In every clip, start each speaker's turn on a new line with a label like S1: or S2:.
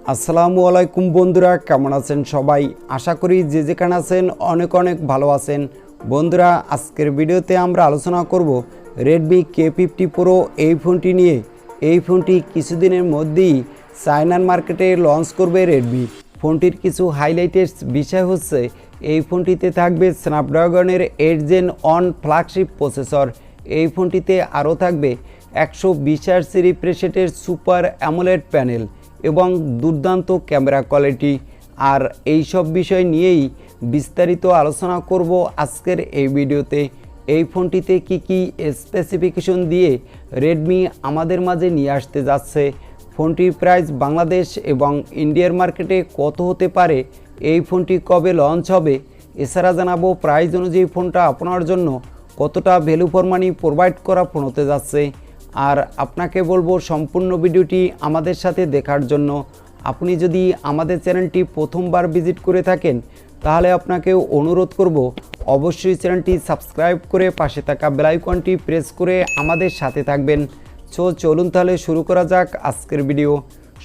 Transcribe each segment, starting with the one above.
S1: আসসালামু আলাইকুম বন্ধুরা, কেমন আছেন সবাই? আশা করি যে যেখানে আছেন অনেক অনেক ভালো আছেন। বন্ধুরা, আজকের ভিডিওতে আমরা আলোচনা করব Redmi K50 Pro এই ফোনটি নিয়ে। এই ফোনটি কিছুদিনের মধ্যেই চায়নার মার্কেটে লঞ্চ করবে রেডমি। ফোনটির কিছু হাইলাইটেড বিষয় হচ্ছে এই ফোনটিতে থাকবে স্ন্যাপড্রাগনের 8 Gen 1 ফ্ল্যাগশিপ প্রসেসর। এই ফোনটিতে আরও থাকবে 120 Hz রিফ্রেশ রেটের সুপার অ্যামোলেড প্যানেল এবং দুর্দান্ত ক্যামেরা কোয়ালিটি। আর এই সব বিষয় নিয়েই বিস্তারিত আলোচনা করব আজকের এই ভিডিওতে। এই ফোনটিতে কি কি স্পেসিফিকেশন দিয়ে রেডমি আমাদের মাঝে নিয়ে আসতে যাচ্ছে, ফোনটির প্রাইস বাংলাদেশ এবং ইন্ডিয়ার মার্কেটে কত হতে পারে, এই ফোনটি কবে লঞ্চ হবে, এছাড়া জানাবো প্রাইস অনুযায়ী ফোনটা আপনার জন্য কতটা ভ্যালু ফর মানি প্রোভাইড করা ফোন হতে যাচ্ছে। আর আপনাকে বলবো সম্পূর্ণ ভিডিওটি আমাদের সাথে দেখার জন্য। আপনি যদি আমাদের চ্যানেলটি প্রথমবার ভিজিট করে থাকেন তাহলে আপনাকে অনুরোধ করব অবশ্যই চ্যানেলটি সাবস্ক্রাইব করে পাশে থাকা বেল আইকনটি প্রেস করে আমাদের সাথে থাকবেন। চলুন তাহলে শুরু করা যাক আজকের ভিডিও।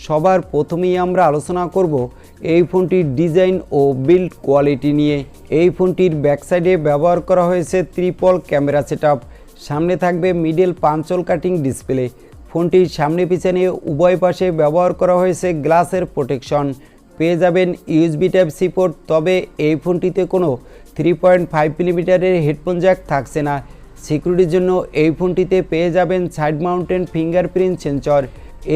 S1: সবার প্রথমেই আমরা আলোচনা করব এই ফোনটির ডিজাইন ও বিল্ড কোয়ালিটি নিয়ে। এই ফোনটির ব্যাক সাইডে ব্যবহার করা হয়েছে ট্রিপল ক্যামেরা সেটআপ। সামনে থাকবে মিডল পাঞ্চল কাটিং ডিসপ্লে। ফোনটির সামনে পিছনে উভয় পাশে ব্যবহার করা হয়েছে গ্লাসের প্রোটেকশন। পেয়ে যাবেন ইউএসবি টাইপ সি পোর্ট, তবে এই ফোনটিতে কোনো 3.5 মিলিমিটারের হেডফোন জ্যাক থাকছে না। সিকিউরিটির জন্য এই ফোনটিতে পেয়ে যাবেন সাইড মাউন্টেন ফিঙ্গারপ্রিন্ট সেন্সর।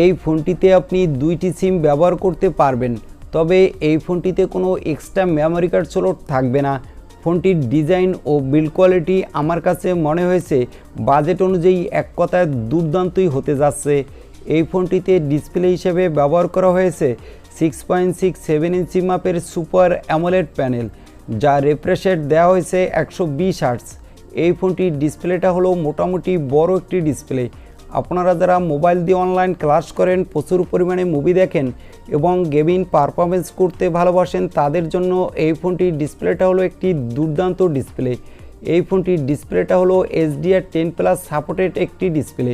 S1: এই ফোনটিতে আপনি 2টি সিম ব্যবহার করতে পারবেন, তবে এই ফোনটিতে কোনো এক্সট্রা মেমোরি কার্ড স্লট থাকবে না। ফোনটির ডিজাইন ও বিল্ড কোয়ালিটি আমার কাছে মনে হয়েছে বাজেট অনুযায়ী এক কথায় দুর্দান্তই হতে যাচ্ছে। এই ফোনটিতে ডিসপ্লে হিসেবে ব্যবহার করা হয়েছে 6.67 ইঞ্চি মাপের সুপার অ্যামোলেড প্যানেল, যা রিফ্রেশ রেট দেওয়া হয়েছে 120 Hz। এই ফোনটির ডিসপ্লেটা হলো মোটামুটি বড় একটি ডিসপ্লে। আপনারা যারা মোবাইল দিয়ে অনলাইন ক্লাস করেন, প্রচুর পরিমাণে মুভি দেখেন এবং গেমিং পারফরমেন্স করতে ভালোবাসেন, তাদের জন্য এই ফোনটির ডিসপ্লেটা হলো একটি দুর্দান্ত ডিসপ্লে। এই ফোনটির ডিসপ্লেটা হলো HDR10+ সাপোর্টেড একটি ডিসপ্লে।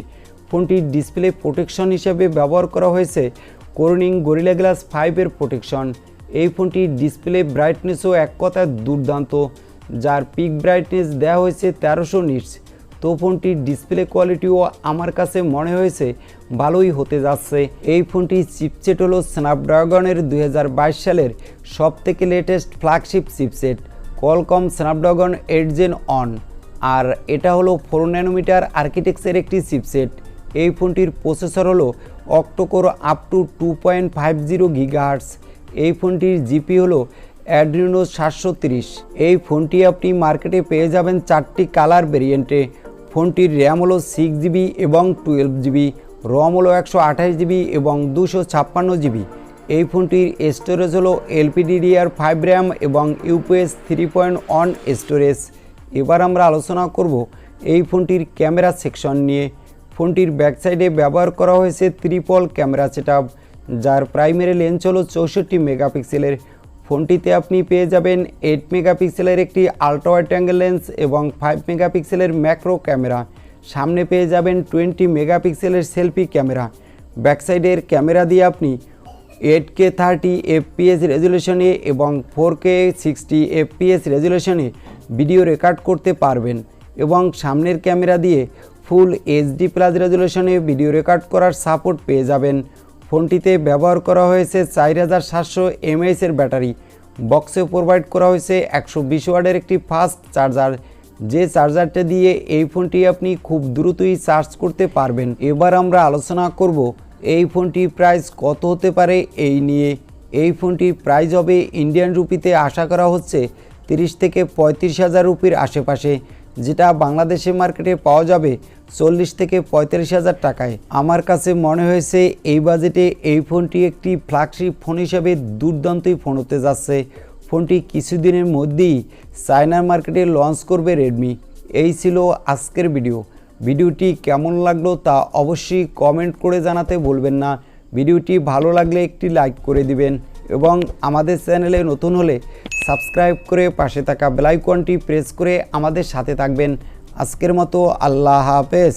S1: ফোনটির ডিসপ্লে প্রোটেকশন হিসেবে ব্যবহার করা হয়েছে কর্নিং গরিলা গ্লাস 5 এর প্রোটেকশন। এই ফোনটির ডিসপ্লে ব্রাইটনেসও এক কথায় দুর্দান্ত, যার পিক ব্রাইটনেস দেওয়া হয়েছে 1300 নিটস। তো ফোনটির ডিসপ্লে কোয়ালিটিও আমার কাছে মনে হয়েছে ভালোই হতে যাচ্ছে। এই ফোনটির চিপসেট হলো স্ন্যাপড্রাগনের 2022 সালের সবথেকে latest flagship chipset Qualcomm Snapdragon 8 Gen 1, আর এটা হলো 4 ন্যানোমিটার আর্কিটেকচারের একটি চিপসেট। এই ফোনটির প্রসেসর হলো অক্টোকোর আপ টু 2.50 GHz। এই ফোনটির জিপি হলো অ্যাড্রিনো 730। এই ফোনটি আপনি মার্কেটে পেয়ে যাবেন 4টি কালার ভেরিয়েন্টে। ফোনটির র্যাম হলো 6GB এবং 12GB, রম হলো 128GB এবং 256GB। এই ফোনটির স্টোরেজ হলো LPDDR5 র্যাম এবং UPS 3.1 স্টোরেজ। এবার আমরা আলোচনা করব এই ফোনটির ক্যামেরা সেকশন নিয়ে। ফোনটির ব্যাক সাইডে ব্যবহার করা হয়েছে ট্রিপল ক্যামেরা সেটআপ, যার প্রাইমারি লেন্স হলো 64 মেগাপিক্সেলের। ফোনটিতে আপনি পেয়ে যাবেন 8 মেগাপিক্সেলের একটি আলট্রা ওয়াইড অ্যাঙ্গেল লেন্স এবং 5 মেগাপিক্সেলের ম্যাক্রো ক্যামেরা। সামনে পেয়ে যাবেন 20 মেগাপিক্সেলের সেলফি ক্যামেরা। ব্যাকসাইডের ক্যামেরা দিয়ে আপনি 8K 30 FPS রেজুলেশনে এবং 4K 60 FPS রেজুলেশনে ভিডিও রেকর্ড করতে পারবেন, এবং সামনের ক্যামেরা দিয়ে ফুল HD+ রেজুলেশনে ভিডিও রেকর্ড করার সাপোর্ট পেয়ে যাবেন। ফোনটিতে ব্যবহার করা হয়েছে 4700 mAh এর ব্যাটারি। বক্সে প্রোভাইড করা হয়েছে 120 ওয়াটের একটি ফাস্ট চার্জার, যে চার্জারটা দিয়ে এই ফোনটি আপনি খুব দ্রুতই চার্জ করতে পারবেন। এবার আমরা আলোচনা করব এই ফোনটির প্রাইস কত হতে পারে এই নিয়ে। এই ফোনটির প্রাইস হবে ইন্ডিয়ান রুপিতে আশা করা হচ্ছে 30 থেকে 35,000 রুপির আশেপাশে, যেটা বাংলাদেশে মার্কেটে পাওয়া যাবে 40 থেকে 45,000 টাকায়। আমার কাছে মনে হয়েছে এই বাজেটে এই ফোনটি একটি ফ্ল্যাগশিপ ফোন হিসেবে দুর্দান্তই ফোন হতে যাচ্ছে। ফোনটি কিছুদিনের মধ্যেই চায়নার মার্কেটে লঞ্চ করবে রেডমি। এই ছিল আজকের ভিডিওটি কেমন লাগলো তা অবশ্যই কমেন্ট করে জানাতে ভুলবেন না। ভিডিওটি ভালো লাগলে একটি লাইক করে দিবেন এবং আমাদের চ্যানেলে নতুন হলে সাবস্ক্রাইব করে পাশে থাকা বেল আইকনটি প্রেস করে আমাদের সাথে থাকবেন। আজকের মতো আল্লাহ হাফেজ।